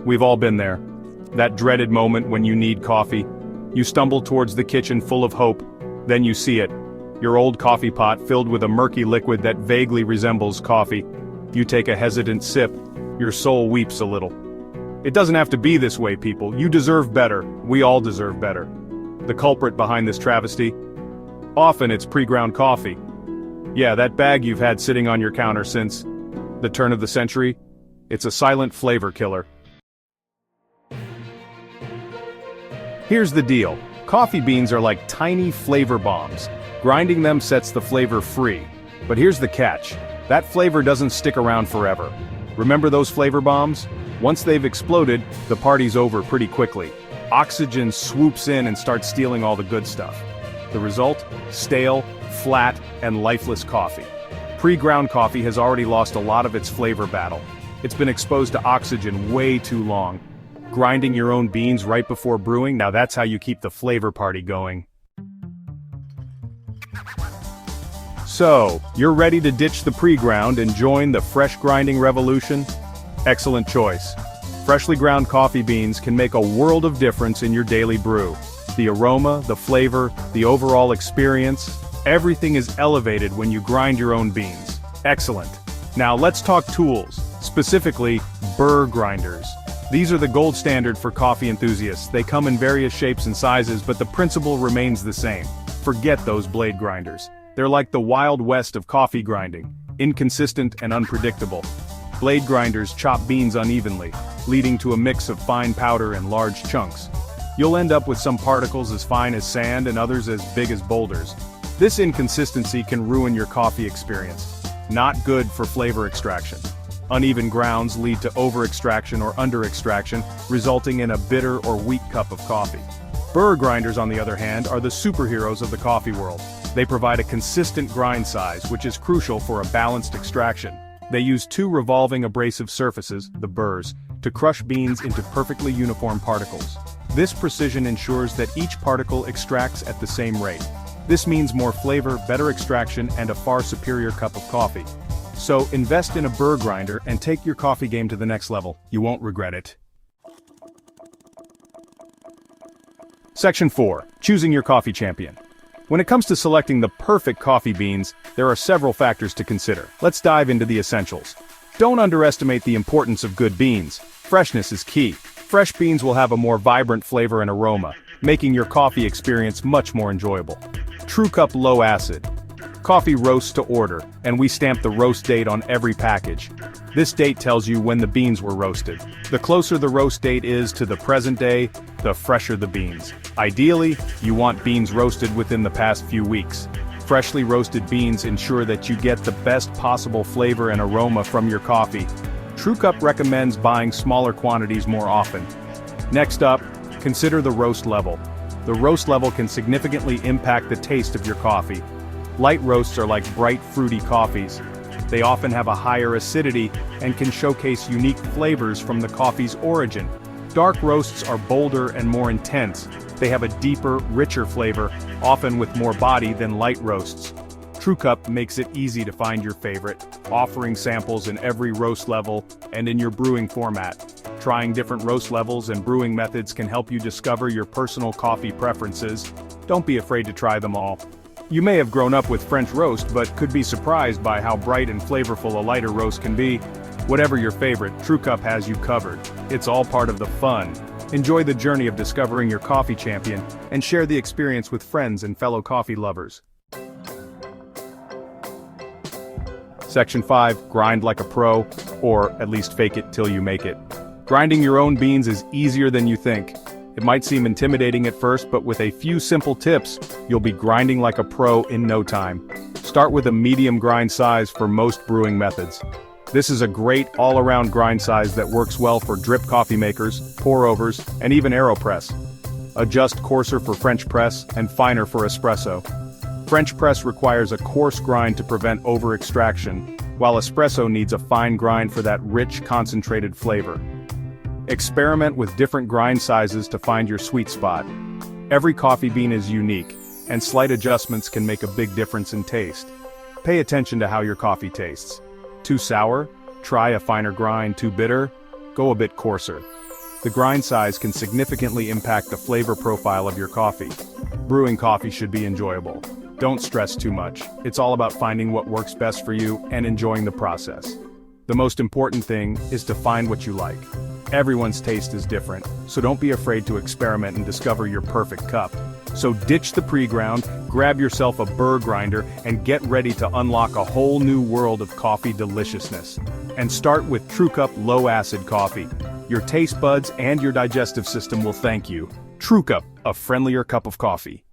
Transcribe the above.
We've all been there. That dreaded moment when you need coffee. You stumble towards the kitchen full of hope, then you see it. Your old coffee pot filled with a murky liquid that vaguely resembles coffee. You take a hesitant sip, your soul weeps a little. It doesn't have to be this way, people. You deserve better. We all deserve better. The culprit behind this travesty? Often it's pre-ground coffee. Yeah, that bag you've had sitting on your counter since the turn of the century. It's a silent flavor killer. Here's the deal. Coffee beans are like tiny flavor bombs. Grinding them sets the flavor free. But here's the catch. That flavor doesn't stick around forever. Remember those flavor bombs? Once they've exploded, the party's over pretty quickly. Oxygen swoops in and starts stealing all the good stuff. The result? Stale, flat, and lifeless coffee. Pre-ground coffee has already lost a lot of its flavor battle. It's been exposed to oxygen way too long. Grinding your own beans right before brewing, now that's how you keep the flavor party going. So, you're ready to ditch the pre-ground and join the fresh grinding revolution? Excellent choice. Freshly ground coffee beans can make a world of difference in your daily brew. The aroma, the flavor, the overall experience, everything is elevated when you grind your own beans. Excellent. Now let's talk tools, specifically burr grinders. These are the gold standard for coffee enthusiasts. They come in various shapes and sizes, but the principle remains the same. Forget those blade grinders. They're like the Wild West of coffee grinding, inconsistent and unpredictable. Blade grinders chop beans unevenly, leading to a mix of fine powder and large chunks. You'll end up with some particles as fine as sand and others as big as boulders. This inconsistency can ruin your coffee experience. Not good for flavor extraction. Uneven grounds lead to over-extraction or under-extraction, resulting in a bitter or weak cup of coffee. Burr grinders, on the other hand, are the superheroes of the coffee world. They provide a consistent grind size, which is crucial for a balanced extraction. They use two revolving abrasive surfaces, the burrs, to crush beans into perfectly uniform particles. This precision ensures that each particle extracts at the same rate. This means more flavor, better extraction, and a far superior cup of coffee. So, invest in a burr grinder and take your coffee game to the next level. You won't regret it. Section 4. Choosing your coffee champion. When it comes to selecting the perfect coffee beans, there are several factors to consider. Let's dive into the essentials. Don't underestimate the importance of good beans. Freshness is key. Fresh beans will have a more vibrant flavor and aroma, making your coffee experience much more enjoyable. True Cup Low Acid. Coffee roasts to order, and we stamp the roast date on every package. This date tells you when the beans were roasted. The closer the roast date is to the present day, the fresher the beans. Ideally, you want beans roasted within the past few weeks. Freshly roasted beans ensure that you get the best possible flavor and aroma from your coffee. True Cup recommends buying smaller quantities more often. Next up, consider the roast level. The roast level can significantly impact the taste of your coffee. Light roasts are like bright, fruity coffees. They often have a higher acidity and can showcase unique flavors from the coffee's origin. Dark roasts are bolder and more intense. They have a deeper, richer flavor, often with more body than light roasts. True Cup makes it easy to find your favorite, offering samples in every roast level and in your brewing format. Trying different roast levels and brewing methods can help you discover your personal coffee preferences. Don't be afraid to try them all. You may have grown up with French roast but could be surprised by how bright and flavorful a lighter roast can be. Whatever your favorite, True Cup has you covered. It's all part of the fun. Enjoy the journey of discovering your coffee champion and share the experience with friends and fellow coffee lovers. Section 5. Grind like a pro, or at least fake it till you make it. Grinding your own beans is easier than you think. It might seem intimidating at first, but with a few simple tips, you'll be grinding like a pro in no time. Start with a medium grind size for most brewing methods. This is a great all-around grind size that works well for drip coffee makers, pour-overs, and even AeroPress. Adjust coarser for French press and finer for espresso. French press requires a coarse grind to prevent over-extraction, while espresso needs a fine grind for that rich, concentrated flavor. Experiment with different grind sizes to find your sweet spot. Every coffee bean is unique, and slight adjustments can make a big difference in taste. Pay attention to how your coffee tastes. Too sour? Try a finer grind. Too bitter? Go a bit coarser. The grind size can significantly impact the flavor profile of your coffee. Brewing coffee should be enjoyable. Don't stress too much. It's all about finding what works best for you and enjoying the process. The most important thing is to find what you like. Everyone's taste is different, so don't be afraid to experiment and discover your perfect cup. So ditch the pre-ground, grab yourself a burr grinder, and get ready to unlock a whole new world of coffee deliciousness. And start with TrueCup low-acid coffee. Your taste buds and your digestive system will thank you. TrueCup, a friendlier cup of coffee.